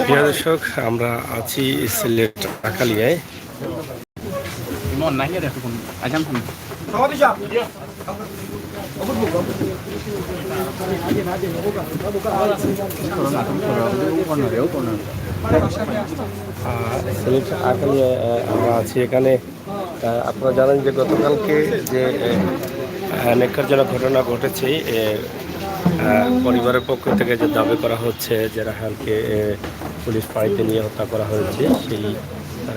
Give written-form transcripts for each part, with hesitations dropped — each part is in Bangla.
প্রিয় দর্শক, আমরা আছি সিলেট আখালিয়ায়। সিলেট আখালিয়ায় আমরা আছি। এখানে আপনারা জানেন যে গতকালকে যে নেককারজনক ঘটনা ঘটেছে, পরিবারের পক্ষ থেকে যে দাবি করা হচ্ছে যে রায়হানকে পুলিশ বাড়িতে নিয়ে হত্যা করা হয়েছে, সেই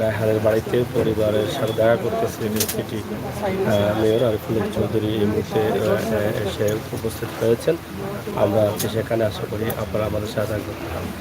রায়হানের বাড়িতে পরিবারের সাথে দেখা করতে সিটি মেয়র আরিফুল চৌধুরী এই মুহূর্তে এসে উপস্থিত হয়েছেন। আমরা আছি সেখানে, আশা করি আপনারা আমাদের সাথে থাকবেন।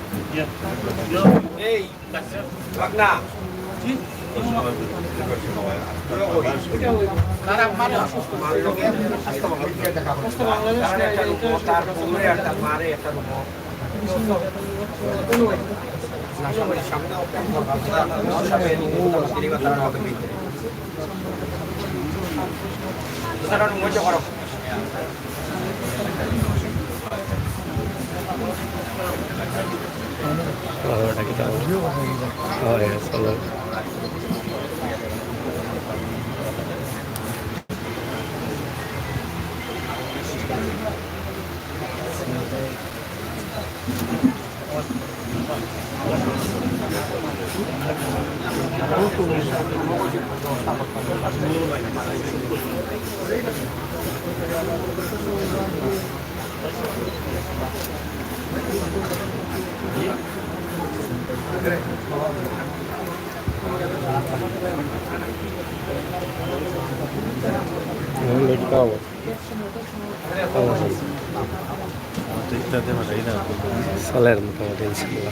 সালের মোটামুটি ইনশাল্লাহ।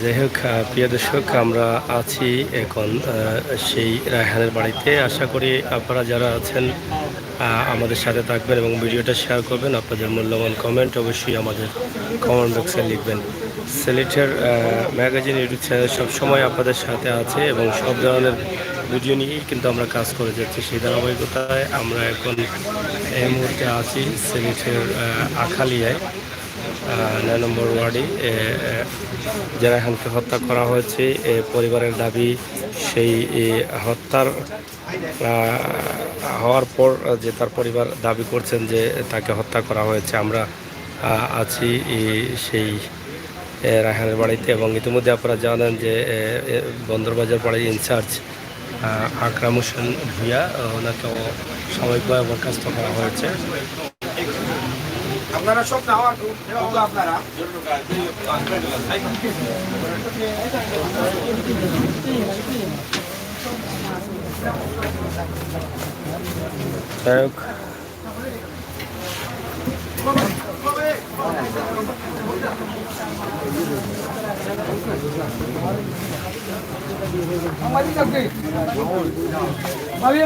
যাই হোক, প্রিয় দর্শক, আমরা আছি এখন সেই রায়হানের বাড়িতে। আশা করি আপনারা যারা আছেন আমাদের সাথে থাকবেন এবং ভিডিওটা শেয়ার করবেন। আপনাদের মূল্যবান কমেন্ট অবশ্যই আমাদের কমেন্ট বক্সে লিখবেন। সিলেটের ম্যাগাজিন ইউটিউব চ্যানেল সবসময় আপনাদের সাথে আছে এবং সব ধরনের ভিডিও নিয়েই কিন্তু আমরা কাজ করে যাচ্ছি। সেই ধারাবাহিকতায় আমরা এখন এই মুহূর্তে আছি সিলেটের আখালিয়ায় ৯ নম্বর ওয়ার্ডে। যে রায়হানকে হত্যা করা হয়েছে, পরিবারের দাবি সেই হত্যার হওয়ার পর যে তার পরিবার দাবি করছেন যে তাকে হত্যা করা হয়েছে। আমরা আছি সেই রায়হানের বাড়িতে এবং ইতিমধ্যে আপনারা জানেন যে বন্দরবাজার বাড়ির ইনচার্জ আকরাম হোসেন ভূঁইয়া, ওনাকেও সাময়িকভাবে বরখাস্ত করা হয়েছে। আপনারা সব আপনারা যাই হোক,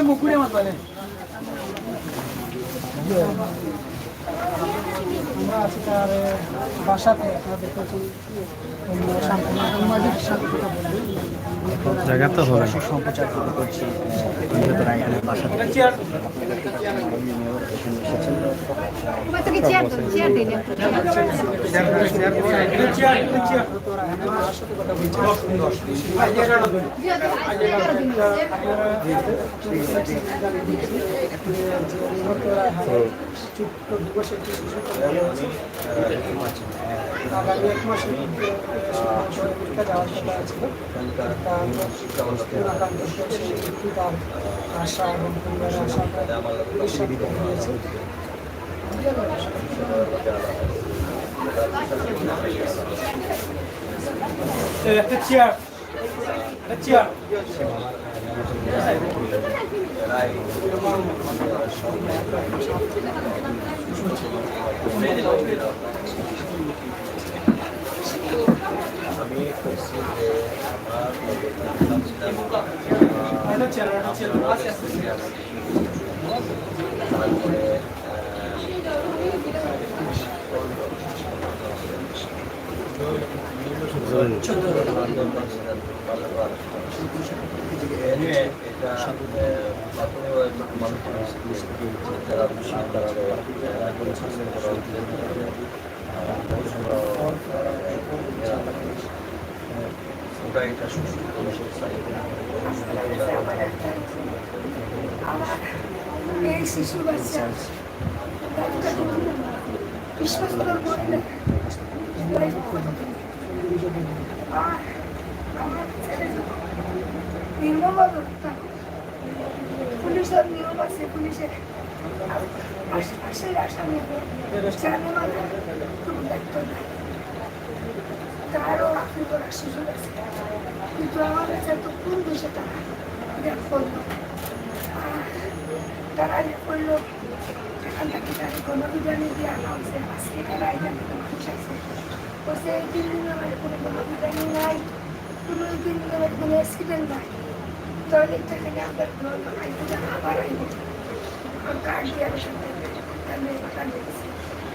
মুকুড়ে মাত বলে আমরা আছি তার বাসাতে। আপনাদের প্রতি জায়গা তো হবে সম্প্রচার করছি রায়হানের বাসাতে। আগামী 1 মাসের মধ্যে যাওয়ার কথা আছে। তার আশা এবং পরিবারের আশা দিয়েছে। একটা চেয়ার তারপরে মানুষ যারা দোষী তারা এখন শাসন করা ওটা একটা সুস্থ এই শিশু বাচ্চা বিশ্বাস করার পরে না আর আমার ছেলে নির্মমভাবে হত্যা পুলিশের নিয়ম আছে পুলিশের আশেপাশের আসামি জানে মানে কোনো দায়িত্ব নাই তারও আপনি করার সুযোগ আছে কিন্তু আমার কাছে তো কোন দেশে তারা দেখ করলো তারা যে করলো এখান থেকে তাদের গণবিধানে দিয়ে আনা হয়েছে আজকে তারা এখান থেকে মানুষ আছে বলছে এই 3 দিনের মধ্যে কোনো গণবিধানী নাই কোনো 3 দিনের মধ্যে কোনো অ্যাক্সিডেন্ট নাই তাহলে এখানে আমরা আইবো আবার আইব আর কার্ড দিয়ে আমি সাথে আমি কার্ড দিয়েছি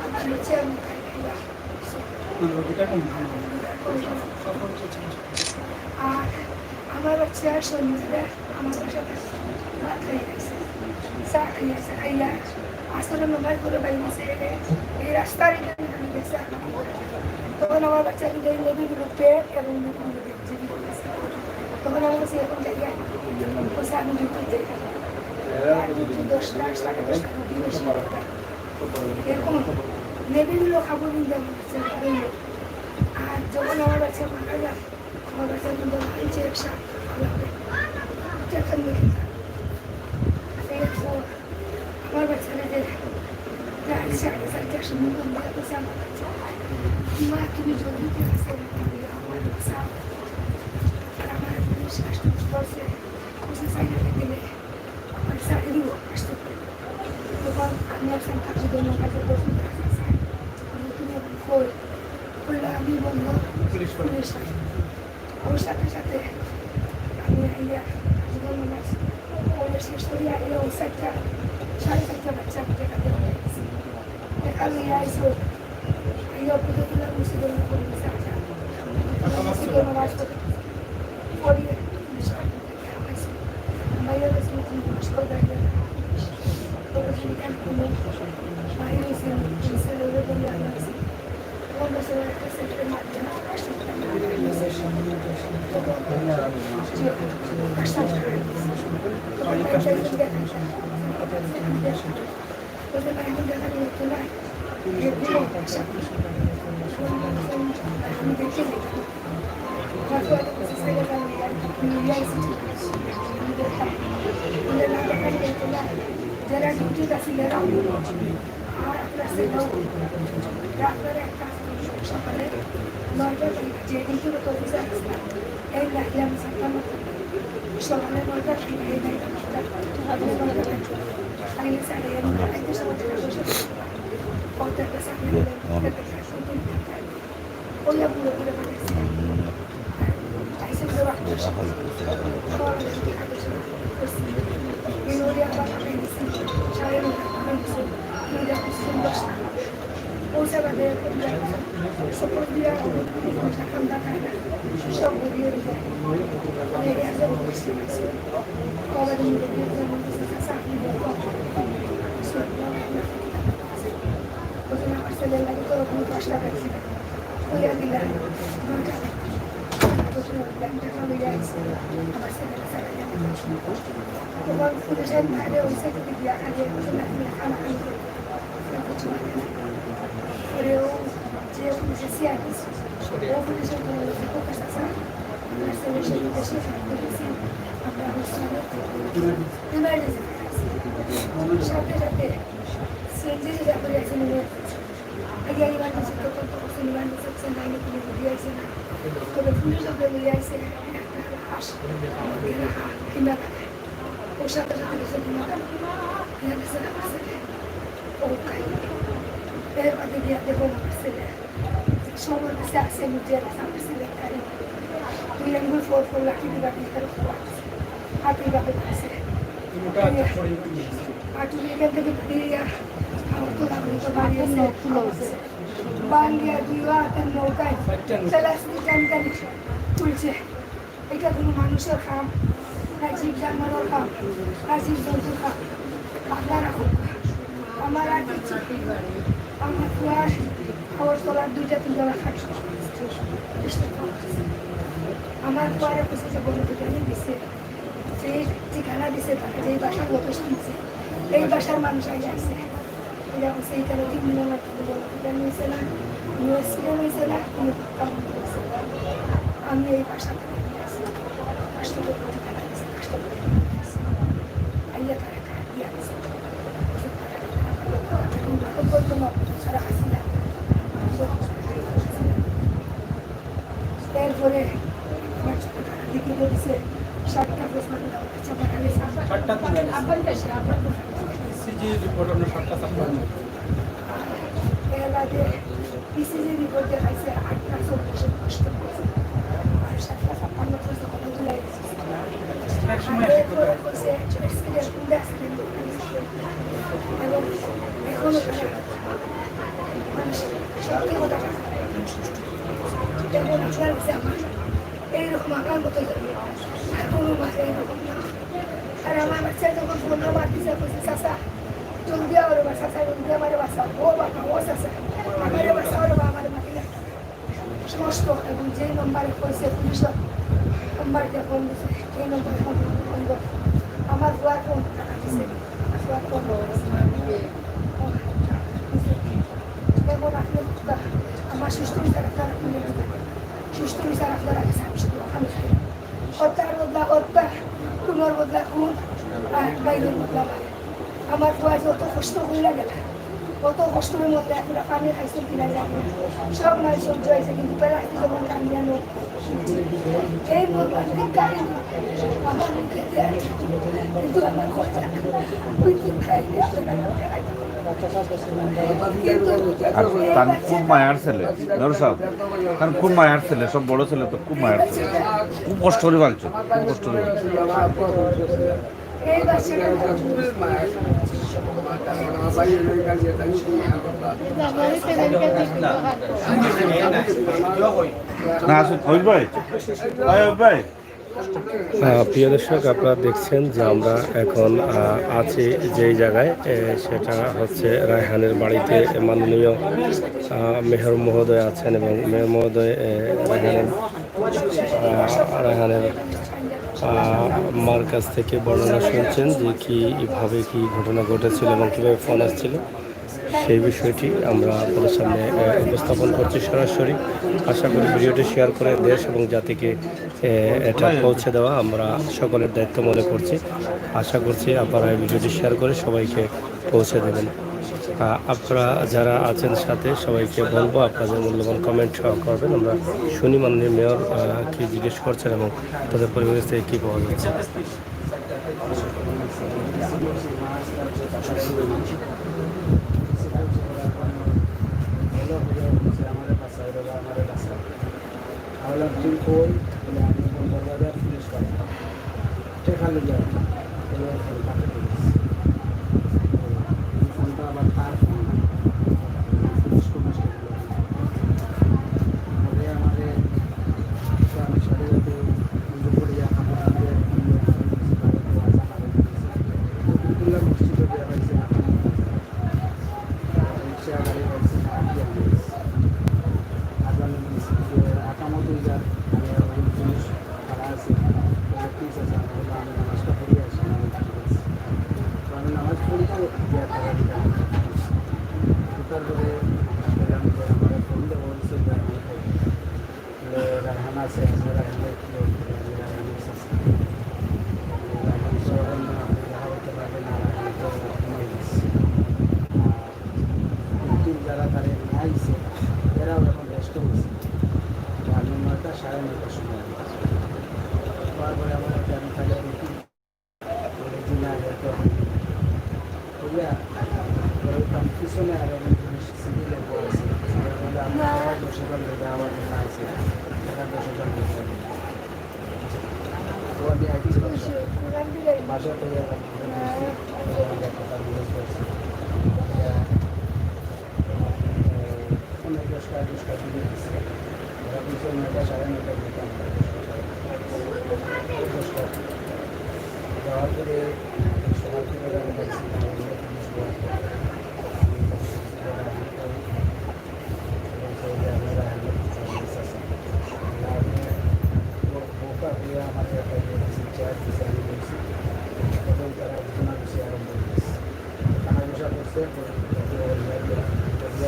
আমার নিচে আমি কার্ড দিলাম আর আমার বাচ্চা শনিবারে আমার বাসাতে ভাত খাই গেছে চা খাইয়াছে খাইয়া আসলে মোবাইল করে বাইরেছে এই রাস্তার এখানে আমি গেছে তখন আমার বাচ্চা কিন্তু নেবি গ্রুপে এবং তখন আমার কাছে এরকম জায়গায় বসে আমি ডিউটি যাই ডিউটি 10টা 10:30 এরকম নেবিগুলো খাবো কিন্তু আর যখন আমার বাচ্চা মারা যায় আমার বাচ্চা কিন্তু ভাইছে একসাথে আমার বাচ্চারা যে 4:30টার সময় বলছে আমার বাচ্চা মা তুমি জলদি আসে আমার বাচ্চা আর আমার শ্বাস করছে বসে সাইডে গেলে আমার সাইডে দিব আসতে তখন আমি একসাথে থাকি জন্য কাজে বসে তুমি কই বললে আমি বলল পুলিশ ওর সাথে সাথে আমি আইয়া জীবন ওদের শেষ করি আইয়া ওই সাইডটা 4:30 বাচ্চা দেখাতে হয়েছে দেখালো আইসো আইয়া পুজো তুলে বসে গেল পরিবেশে আসা নামাজ পড়িয়ে বাইরে মুশকিল দাঁড়িয়ে বাইরে যারা ডিউটি আছে যারা আর আপনার আপনার একটা সকালে 9টা থেকে যে কিন্তু অফিসার এই লাগলাম সকালে 9টা থেকে এই আগে সাড়ে 9টা সময় পঞ্চাশটা সামনে ওইয়া পুরো পুরো বানাইছে আইসে পুরো Gloria a la bendición. Sabemos la bendición. Y la bendición de Dios. Hoy se va a ver que se podría sacar la cara. Se podría ver. Podría hacer una estimación. Ahora de mi vida no se casa y de todo. Pues una parte de la todo como tú has la vecina. Voy a mirar. No cabe. Entonces, la familia es a base de la sala de তোমার পুলিশের বাইরে ওই সাইডে দিয়া আগে খানা খাই ও যে পুলিশের সিআরপি ও পুলিশের ফোকাস আছে আমরা সেলেশন দেশে করেছি আমরা ইমার্জেন্সি সাথে সাথে সিএনজি যে করে আছে মানে আগে ইমার্জেন্সি তো করতে ইমার্জেন্সি সেকশন লাইনে পুলিশ দিয়ে আছে না তবে পুলিশ ওকে নিয়ে আসে হাস কিনা o সাথে সাথে সেদিন ও খাই এর বাদে দিয়ে দেখো আমার ছেলে সবার কাছে আসে মুখে আমার ছেলে খাই তুই আমি ফোর লাখি দিবা ভিতরে হাতে যাবে কাছে আর তুমি এখান থেকে দিয়ে আমার তো লাগলো তো বাড়ি আছে বাঙ্গিয়া দিওয়া তার নৌকায় চলে আসতে জানকানি তুলছে এটা কোনো মানুষের খাম না জীব জানোয়ার খাও না জীব জন্তু খাও আপনারা হোক আমার আর কিছু আমার ফুয়ার খাওয়ার তোলার 2-3 খাচ্ছি আমার ফুয়ারে বসে যে বলে বিরিয়ানি দিছে সেই ঠিকানা দিছে তাকে যেই বাসার লোকেশন দিছে এই বাসার মানুষ আগে আসছে যেমন সেই কারণে 3 নম্বর বিরিয়ানি হয়েছে না নিউজক্রিম হয়েছে না কোনো আমি এই বাসা কাস্টমার ঠিকানা দিয়েছে কাস্টমার আইয়া তারা দিয়ে আছে এরপরে দেখি বলছে 7টা প্রশ্ন পিসিজি রিপোর্ট দেখাইছে 8টা 24 কষ্ট করছে আর 7টা 56 প্রশ্ন কত তুলে এবং এখনো সত্যি কথা যেমন আপনার আমার এইরকম আমার মতো আর কোনো মাসে এইরকম না আর আমার বাচ্চা যখন ফোন নাম্বার দিছে বলছে চাষা জলদি আমার বাসা জলদি আমার বাসা ও বাবা ও চাষা আমার বাসা ওর বাবা আমার মাটি সমস্ত এবং যেই নম্বরে কইছে পুলিশ নম্বরটা ফোন দিছে সেই নম্বরে ফোন আমার বুয়ার ফোন টাকা দিছে বুয়ার ফোন এবং আপনি আমার সুস্থ বিচার আপনারা সুস্থ বিচার আপনারা আমি খাই হত্যার বদলা হত্যা খুনের বদলা খুন আর বাইরের বদলা বাইরে আমার বুয়া যত কষ্ট হইলা গেল কত কষ্টের মধ্যে একটা পানি খাইছে কিনা জানি সব নাই সহ্য হয়েছে কিন্তু পেলাস্তি যখন কান্দিয়ানো এই বদলা গাড়ি আমার মুখে দেয় কিন্তু আমার কথা ওই দিন খাইলে তার খুব মায়ার ছেলে ধরো সব কারণ খুব মায়ার ছেলে সব বড় ছেলে তো খুব মায়ার ছেলে খুব কষ্ট করে বাঁচছো খুব কষ্ট করে না আসুন হইল ভাই ভাই প্রিয় দর্শক আপনারা দেখছেন যে আমরা এখন আছি যেই জায়গায় সেটা হচ্ছে রায়হানের বাড়িতে মাননীয় মেয়র মহোদয় আছেন এবং মেয়র মহোদয় রায়হানের মার কাছ থেকে বর্ণনা শুনছেন যে কীভাবে কী ঘটনা ঘটেছিল এবং কীভাবে ফোন আসছিল সেই বিষয়টি আমরা আপনাদের সামনে উপস্থাপন করছি সরাসরি। আশা করি ভিডিওটি শেয়ার করে দেশ এবং জাতিকে এটা পৌঁছে দেওয়া আমরা সকলের দায়িত্ব মনে করছি। আশা করছি আপনারা এই ভিডিওটি শেয়ার করে সবাইকে পৌঁছে দেবেন। আপনারা যারা আছেন সাথে সবাইকে বলবো আপনাদের মূল্যবান কমেন্ট করবেন। আমরা শুনি মাননীয় মেয়র কি জিজ্ঞেস করছেন এবং তাদের পরিবেশ থেকে কী পাওয়া যাচ্ছে। যারা তারা আইছে এরাও এখন ব্যস্ত হয়েছে 9টা 9:30 সময় তারপরে আমার আমি তাহলে দেখি পিছনে আর সিভিলে পড়েছে আমার 10 জন আমার আছে বাসা থেকে অনেক 10টা দিকে দিচ্ছে ওরা 9টা 9:30 দিকে যাওয়ার পরে সকাল থেকে আমি দেখছি পুলিশ বয়ান করে। আমাদের একটা চেয়ার দিয়েছে আমি বলছি এবং তারা ঘটনা বিষয়ে আরম্ভ করেছে টাকা পয়সা করছে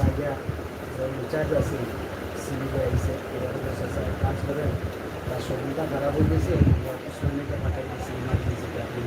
আগে রিচার্জ আছে সিভিলে আইসে কাজ করে তার শরীরটা খারাপ হয়ে গেছে শ্রমিককে পাঠাই দিয়েছে ইমার্জেন্সিতে আপনি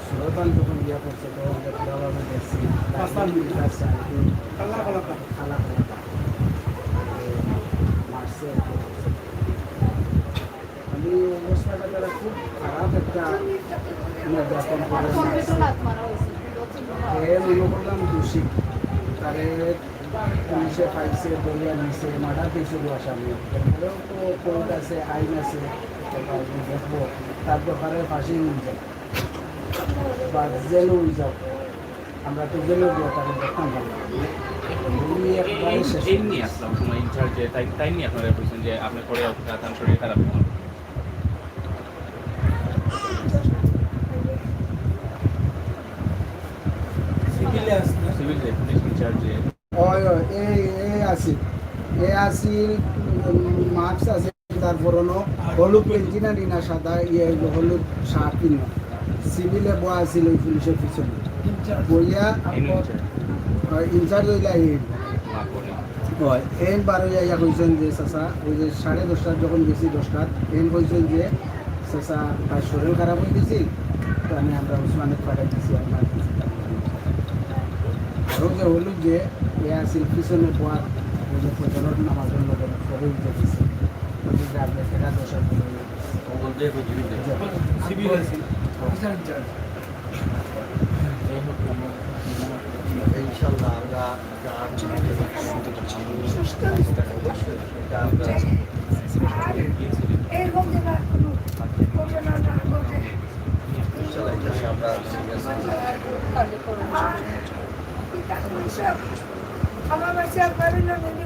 সুরতান যখন ইয়া করছে তখন পুরাভাবে দেখছি খালা মারছে আমি অবস্থাটা তারা খুব খারাপ একটা নির্যাতন করে মনে করলাম দোষী তারে পুলিশে পাইছে দরিয়া নিছে মার্ডার দিয়েছিল আসামি এরপরেও তো কোর্ট আছে আইন আছে দেখবো তার ব্যাপারে ফাঁসি নিয়ে যাও বা জেলও হয়ে যাও আমরা তো জেলেও গিয়ে তাকে দেখতাম ভালো উনি একবারে শেষ এমনি আসলাম সময় ইনচার্জে তাই নিয়ে আপনারা বলছেন যে আপনার পরে তার শরীর খারাপ হন সিভিল পুলিশ ইনচার্জে ওই এই আসিল মাস্ক আছে তারপরনো হলুদ পেন্টি না নিনা সাদা হলুদ শার্ট কিনা সিভিলে বয়া আছিল ওই পুলিশের পিছনে বইয়া ইনচার্জ হইলা হয় এন বারো ইয়া কইছেন যে চাচা ওই যে 10:30 যখন গেছি 10টার এন কইছেন যে চাচা তার শরীর খারাপ হয়ে গেছি তো আমরা উসমানের পাঠাই দিছি আপনার আরও যে হলুদ যে এ আসিল পিছনে বয়ার ওই যে প্রচলন নামাজের লোক শরীর দেখেছি আপনি সেটা দোষার ইনশাল্লাহ আমরা এরকম যেন কোনো ঘটনা না ঘটে আমার বাচ্চা পারে না মেনে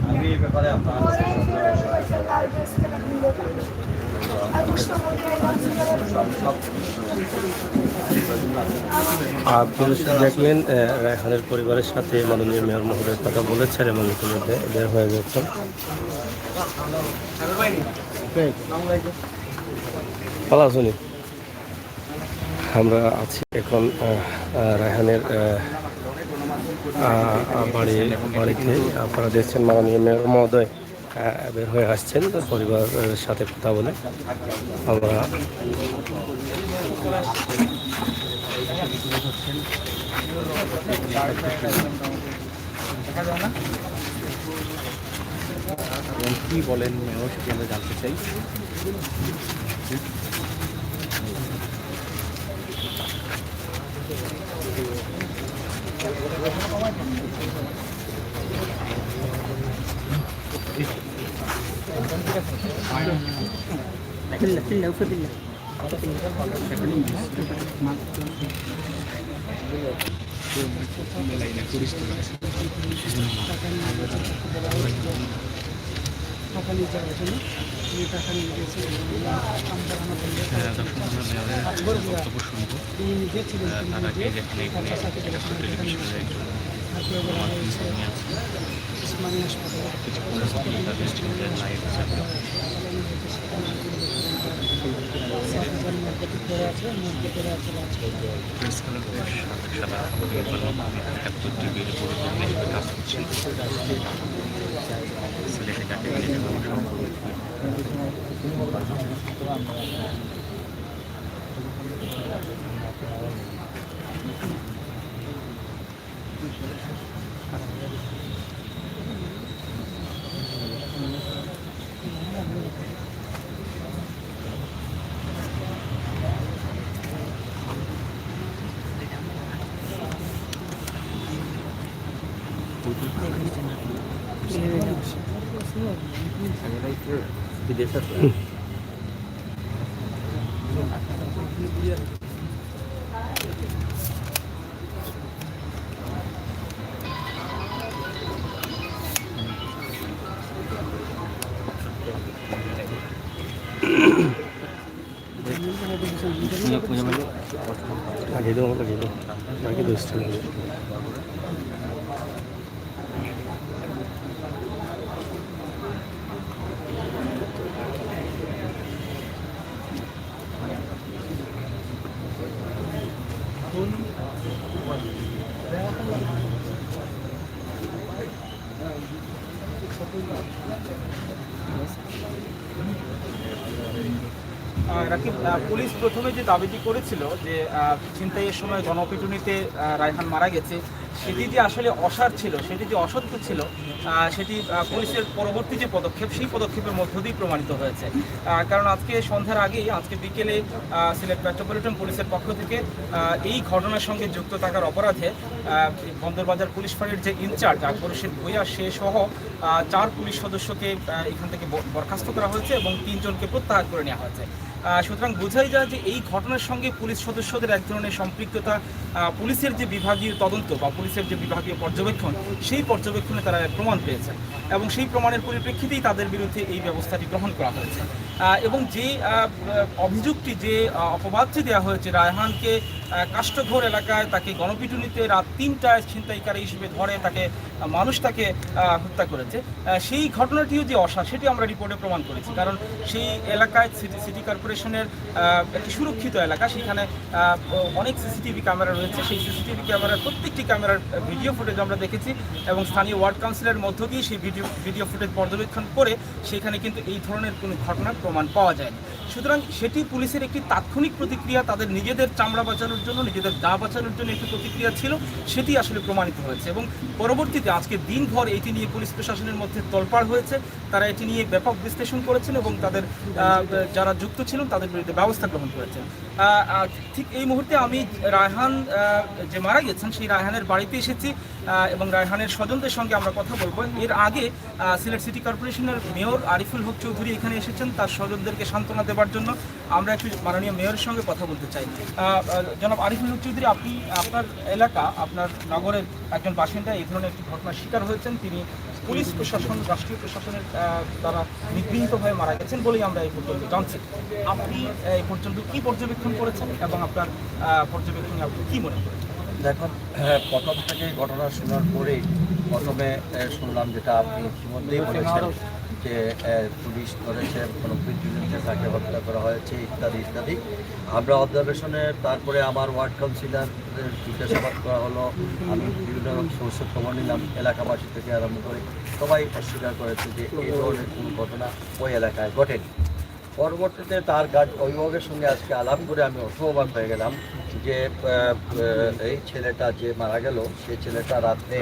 আমি এই ব্যাপারে আপনার আপনারা দেখলেন রায়হানের পরিবারের সাথে মাননীয় মেয়র মহোদয়ের কথা বলেছেন এবং ইতিমধ্যে বের হয়ে যাচ্ছেন। ভালো আছেন? আমরা আছি এখন রায়হানের বাড়িতে। আপনারা দেখছেন মাননীয় মেয়র মহোদয় বের হয়ে আসছেন পরিবারের সাথে কথা বলে। আমরা কি বলেন মেয়র সেটি আমরা জানতে চাই। বিদেশ আছে আগে দাও বাকি দোস্ত রাকিব, পুলিশ প্রথমে যে দাবিটি করেছিল যে ছিনতাইয়ের সময় গণপিটুনিতে রায়হান মারা গেছে, সেটি যে আসলে অসার ছিল, সেটি যে অসত্য ছিল, সেটি পুলিশের পরবর্তী যে পদক্ষেপ, সেই পদক্ষেপের মধ্য দিয়েই প্রমাণিত হয়েছে। কারণ আজকে সন্ধ্যার আগেই, আজকে বিকেলে সিলেট মেট্রোপলিটন পুলিশের পক্ষ থেকে এই ঘটনার সঙ্গে যুক্ত থাকার অপরাধে বন্দরবাজার পুলিশ ফাঁড়ির যে ইনচার্জ আকবর হোসেন ভূঁইয়া, সে সহ 4 পুলিশ সদস্যকে এখান থেকে বরখাস্ত করা হয়েছে এবং 3 জনকে প্রত্যাহার করে নেওয়া হয়েছে। সুতরাং বোঝাই যায় যে এই ঘটনার সঙ্গে পুলিশ সদস্যদের এক ধরনের সম্পৃক্ততা, পুলিশের যে বিভাগীয় তদন্ত বা পুলিশের যে বিভাগীয় পর্যবেক্ষণ, সেই পর্যবেক্ষণে তারা প্রমাণ পেয়েছে এবং সেই প্রমাণের পরিপ্রেক্ষিতেই তাদের বিরুদ্ধে এই ব্যবস্থাটি গ্রহণ করা হয়েছে। এবং যে অভিযোগটি, যে অপবাদটি দেওয়া হয়েছে রায়হানকে কাষ্ঠঘর এলাকায় তাকে গণপিটুনিতে রাত 3টায় ছিনতাইকারী হিসেবে ধরে মানুষ তাকে হত্যা করেছে, সেই ঘটনাটিও যে অসার, সেটি আমরা রিপোর্টে প্রমাণ করেছি। কারণ সেই এলাকায় সিটি কর্পোরেশনের একটি সুরক্ষিত এলাকা, সেখানে অনেক সিসিটিভি ক্যামেরা রয়েছে। সেই সিসিটিভি ক্যামেরার প্রত্যেকটি ক্যামেরার ভিডিও ফুটেজ আমরা দেখেছি এবং স্থানীয় ওয়ার্ড কাউন্সিলের মধ্য দিয়ে সেই ভিডিও ফুটেজ পর্যবেক্ষণ করে সেখানে কিন্তু এই ধরনের কোনো ঘটনার প্রমাণ পাওয়া যায়নি। সুতরাং সেটি পুলিশের একটি তাৎক্ষণিক প্রতিক্রিয়া, তাদের নিজেদের চামড়া বাঁচানোর জন্য, নিজেদের গা বাঁচানোর জন্য একটি প্রতিক্রিয়া ছিল, সেটি আসলে প্রমাণিত হয়েছে। এবং পরবর্তীতে আজকে দিনভর এটি নিয়ে পুলিশ প্রশাসনের মধ্যে তোলপাড় হয়েছে, তারা এটি নিয়ে ব্যাপক বিশ্লেষণ করেছেন এবং তাদের যারা যুক্ত ছিলেন তাদের বিরুদ্ধে ব্যবস্থা গ্রহণ করেছেন। ঠিক এই মুহূর্তে আমি রায়হান যে মারা গেছেন, সেই রায়হানের বাড়িতে এসেছি এবং রায়হানের স্বজনদের সঙ্গে আমরা কথা বলবো। এর আগে সিলেট সিটি কর্পোরেশনের মেয়র আরিফুল হক চৌধুরী এখানে এসেছেন তার স্বজনদেরকে সান্ত্বনা দেওয়ার জন্য। আমরা একটু মাননীয় মেয়রের সঙ্গে কথা বলতে চাই। জনাব আরিফুল হক চৌধুরী, আপনি আপনার এলাকা, আপনার নগরের একজন বাসিন্দা এই ধরনের একটি ঘটনার শিকার হয়েছেন। তিনি পুলিশ প্রশাসন, রাষ্ট্রীয় প্রশাসনের দ্বারা নিগৃহীতভাবে মারা গেছেন বলেই আমরা এই পর্যন্ত জানছি। আপনি এই পর্যন্ত কি পর্যবেক্ষণ করেছেন এবং আপনার পর্যবেক্ষণে আপনি কী মনে করেন? দেখুন, প্রথম থেকে ঘটনা শোনার পরেই প্রথমে শুনলাম যেটা আপনি ইতিমধ্যেই বলেছেন যে পুলিশ ধরেছে, কোনো পিটুনিতে তাকে হত্যা করা হয়েছে ইত্যাদি ইত্যাদি। আমরা অবজারভেশনে তারপরে আমার ওয়ার্ড কাউন্সিলরদের জিজ্ঞাসাবাদ করা হলো, আমি বিভিন্ন সোর্সে খবর নিলাম, এলাকাবাসী থেকে আরম্ভ করে সবাই অস্বীকার করেছে যে এই ধরনের কোনো ঘটনা ওই এলাকায় ঘটেনি। পরবর্তীতে তার অভিভাবকের সঙ্গে আজকে আলাপ করে আমি অসম্ভব হয়ে গেলাম যে এই ছেলেটা যে মারা গেল, সেই ছেলেটা রাত্রে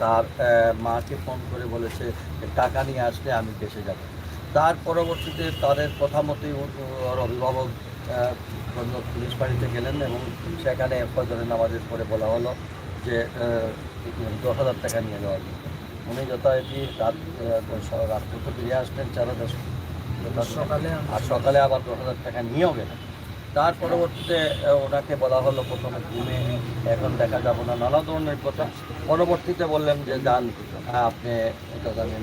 তার মাকে ফোন করে বলেছে টাকা নিয়ে আসলে আমি দেশে যাব। তার পরবর্তীতে তাদের কথা মতোই ওর অভিভাবক পুলিশ বাড়িতে গেলেন এবং সেখানে ফজরের নামাজের পরে বলা হলো যে 10,000 টাকা নিয়ে যাওয়ার জন্য। উনি যথারীতি রাত্রে তো ফিরে আসলেন 4:10 সকালে, আর সকালে আবার 10,000 টাকা নিয়েও গেলেন। তার পরবর্তীতে ওনাকে বলা হলো প্রথমে ঘুমে, এখন দেখা যাব না, নানা ধরনের কথা। পরবর্তীতে বললেন যে যান আপনি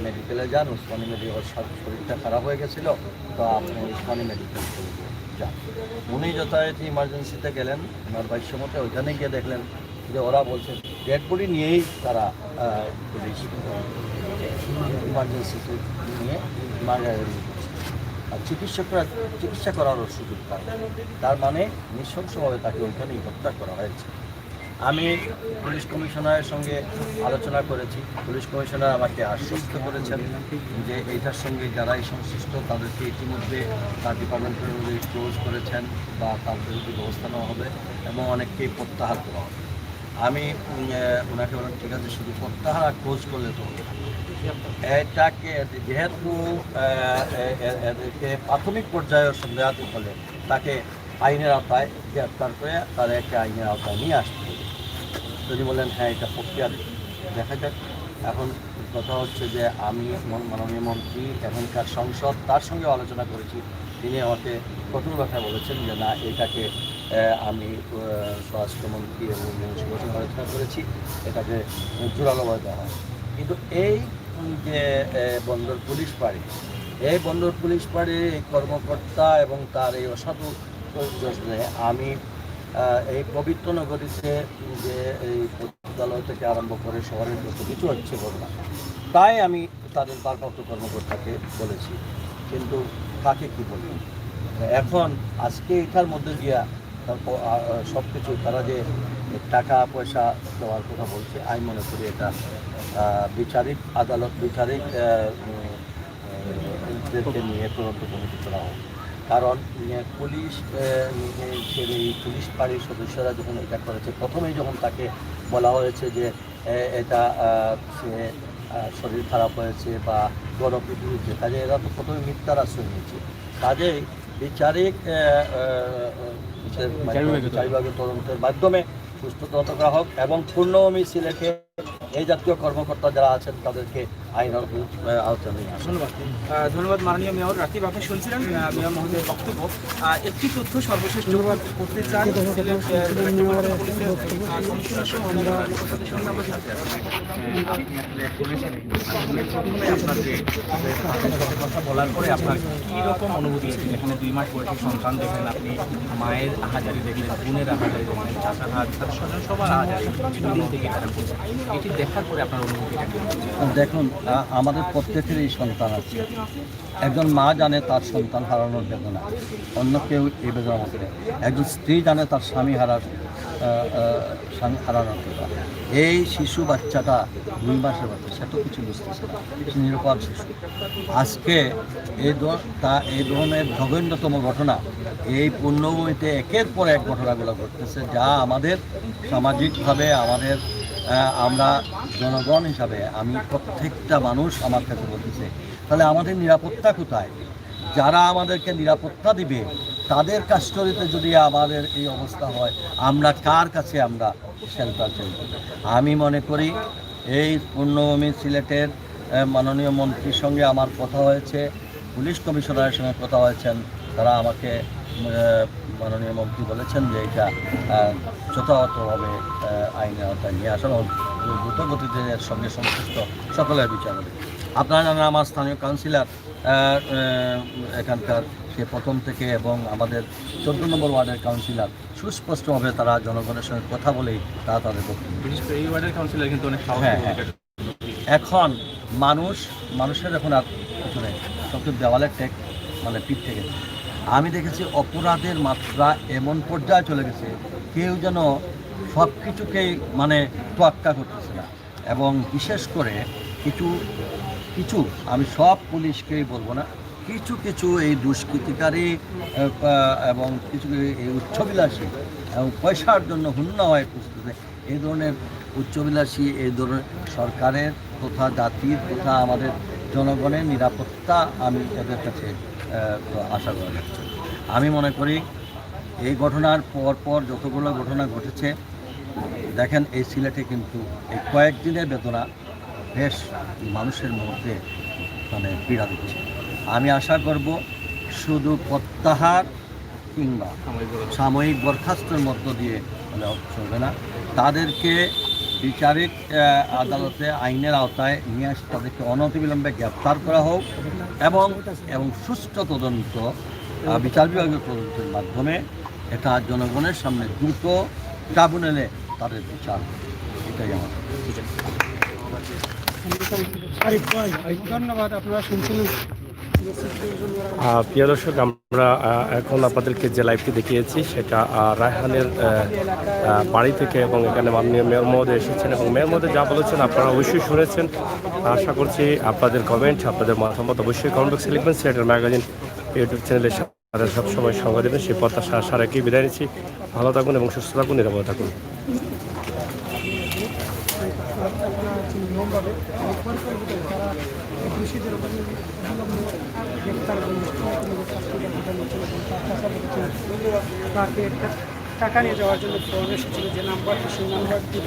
মেডিকেলে যান, উসমানী মেডিকেল, শরীরটা খারাপ হয়ে গেছিলো তো আপনি উসমানী মেডিকেল যান। উনি যথারীতি ইমার্জেন্সিতে গেলেন, ওনার ভাষ্য মতে ওইখানে গিয়ে দেখলেন যে ওরা বলছে ডেড বডি নিয়েই তারা পুলিশ ইমার্জেন্সিতে নিয়ে মারা গেছে আর চিকিৎসা করারও সুযোগ পায়। তার মানে নৃশংসভাবে তাকে ওইখানেই হত্যা করা হয়েছে। আমি পুলিশ কমিশনারের সঙ্গে আলোচনা করেছি। পুলিশ কমিশনার আমাকে আশ্বস্ত করেছেন যে এইটার সঙ্গে যারাই সংশ্লিষ্ট তাদেরকে ইতিমধ্যে তার ডিপার্টমেন্টের মধ্যে ক্লোজ করেছেন বা তার বিরুদ্ধে ব্যবস্থা নেওয়া হবে এবং অনেককেই প্রত্যাহার করা হবে। আমি ওনাকে বলেন ঠিক আছে, শুধু প্রত্যাহার আর ক্লোজ করলে তো এটাকে যেহেতু এদেরকে প্রাথমিক পর্যায়ের সন্দেহাতীত হলে তাকে আইনের আওতায় গ্রেপ্তার করে তাদেরকে আইনের আওতায় নিয়ে আসতে হবে। যদি বলেন হ্যাঁ এটা প্রক্রিয়া দেখা যাক, এখন কথা হচ্ছে যে আমি মাননীয় মন্ত্রী এখনকার সংসদ তার সঙ্গে আলোচনা করেছি। তিনি আমাকে প্রথম কথা বলেছেন যে না, এটাকে আমি স্বরাষ্ট্রমন্ত্রী এবং সুভাষের আলোচনা করেছি, এটাকে জোরালোভাবে দেওয়া হয়। কিন্তু এই যে বন্দর পুলিশ পাড়ি, এই বন্দর পুলিশ পাড়ির এই কর্মকর্তা এবং তার এই অসাধু জন্য আমি এই পবিত্র নগরীতে যে এই বিদ্যালয় থেকে আরম্ভ করে শহরের যত কিছু হচ্ছে ঘটনা, তাই আমি তাদের ভারপ্রাপ্ত কর্মকর্তাকে বলেছি। কিন্তু কাকে কি বলি এখন আজকে এটার মধ্যে দিয়া সব কিছু তারা যে টাকা পয়সা দেওয়ার কথা বলছে, আমি মনে করি এটা বিচারিক আদালত, বিচারিক নিয়ে তদন্ত কমিটি করা হোক। কারণ পুলিশ এই পুলিশ পাড়ির সদস্যরা যখন এটা করেছে, প্রথমেই যখন তাকে বলা হয়েছে যে এটা সে শরীর খারাপ হয়েছে বা গণপিটুনিতে, কাজে এরা তো প্রথমে মিথ্যার আশ্রয় নিয়েছে। কাজেই বিচারিক বিচারবিভাগীয় তদন্তের মাধ্যমে সুস্থ তদন্ত করা হোক এবং পূর্ণভূমি সিলেটে এই জাতীয় কর্মকর্তা যারা আছেন তাদেরকে আইন আওতায় নিয়ে আসেন। ধন্যবাদ মাননীয় মেয়র। রাকিব, আপনি শুনছিলেন মেয়র মহোদয়ের বক্তব্য। একটি তথ্য সর্বশেষ যোগ করতে চান, কথা বলার পরে আপনার কীরকম অনুভূতি? এখানে 2 মাস বয়সী সন্তান দেখলেন, আপনি মায়ের আহাজারি দেখলেন, বোনের আহাজারি দেখলেন, চাচার হাত সবার আহাজারি থেকে এটি দেখার পরে আপনার অনুভূতিটা কি? দেখুন, আমাদের প্রত্যেকেরই সন্তান আছে। একজন মা জানে তার সন্তান হারানোর বেদনা, অন্য কেউ এই বেদনা মধ্যে। একজন স্ত্রী জানে তার স্বামী হারানোর কথা। এই শিশু বাচ্চাটা 2 মাসের বাচ্চা, সে তো কিছু বুঝতেছে না, নিরুপাল শিশু। আজকে এই ধরনের জঘন্যতম ঘটনা এই পূর্ণভূমিতে একের পর এক ঘটনাগুলো ঘটতেছে, যা আমাদের সামাজিকভাবে আমরা জনগণ হিসাবে আমি প্রত্যেকটা মানুষ আমার কাছে বলতেছে, তাহলে আমাদের নিরাপত্তা কোথায়? যারা আমাদেরকে নিরাপত্তা দিবে তাদের কাস্টডিতে যদি আমাদের এই অবস্থা হয়, আমরা কার কাছে আমরা শেল্টার চাইব? আমি মনে করি এই পূর্ণভূমি সিলেটের মাননীয় মন্ত্রীর সঙ্গে আমার কথা হয়েছে, পুলিশ কমিশনারের সঙ্গে কথা হয়েছেন। তারা আমাকে মাননীয় মন্ত্রী বলেছেন যে এটা যথাযথভাবে আইনের আওতায় নিয়ে আসা এবং দ্রুতগতিতে এর সঙ্গে সংশ্লিষ্ট সকলের বিচার হবে। আপনারা জানেন আমার স্থানীয় কাউন্সিলর এখানকার, সে প্রথম থেকে, এবং আমাদের 14 নম্বর ওয়ার্ডের কাউন্সিলর সুস্পষ্টভাবে তারা জনগণের সঙ্গে কথা বলেই তারা তাদের বক্তব্য। বিশেষ করে এই ওয়ার্ডের কাউন্সিলর কিন্তু অনেক সাহস। এখন মানুষের এখন আর কিছু নেই, সবকে দেওয়ালের টেক পিঠ থেকে। আমি দেখেছি অপরাধের মাত্রা এমন পর্যায়ে চলে গেছে, কেউ যেন সব কিছুকেই তোয়াক্কা করতেছে না। এবং বিশেষ করে কিছু আমি সব পুলিশকেই বলবো না, কিছু এই দুষ্কৃতিকারী এবং কিছু এই উচ্চবিলাসী এবং পয়সার জন্য হুন্না হয়ে প্রস্তুত, এই ধরনের উচ্চবিলাসী, এই ধরনের সরকারের তথা জাতির তথা আমাদের জনগণের নিরাপত্তা আমি এদের কাছে আশা করা যাচ্ছে। আমি মনে করি এই ঘটনার পর যতগুলো ঘটনা ঘটেছে, দেখেন এই সিলেটে কিন্তু এই কয়েকদিনের বেদনা বেশ মানুষের মধ্যে পীড়া দিচ্ছে। আমি আশা করব শুধু প্রত্যাহার কিংবা সাময়িক বরখাস্তের মধ্য দিয়ে চলবে না, তাদেরকে বিচারিক আদালতে আইনের আওতায় নিয়ে আসে, তাদেরকে অনতিবিলম্বে গ্রেপ্তার করা হোক এবং সুষ্ঠু তদন্ত বিচার বিভাগীয় তদন্তের মাধ্যমে এটা জনগণের সামনে দ্রুত ট্রাইব্যুনালে তাদের বিচার, এটাই আমার। ধন্যবাদ। আপনারা শুনছিলেন প্রিয় দর্শক, আমরা এখন আপনাদেরকে যে লাইভটি দেখিয়েছি সেটা রায়হানের বাড়ি থেকে, এবং এখানে মাননীয় মেয়র মহোদয় এসেছেন এবং মেয়র মহোদয় যা বলেছেন আপনারা অবশ্যই শুনেছেন। আশা করছি আপনাদের কমেন্ট, আপনাদের মতামত অবশ্যই কমেন্ট বক্সে লিখবেন। সিলেটের ম্যাগাজিন ইউটিউব চ্যানেলের সাথে সবসময় সঙ্গে দেবেন সেই প্রত্যাশা আশা রেখেই বিদায় নিচ্ছি। ভালো থাকুন এবং সুস্থ থাকুন, নিরাপদে থাকুন। গ্রেপ্তার টাকা নিয়ে যাওয়ার জন্য ফোন এসেছিল, যে নাম্বারটি সেই নাম্বারটি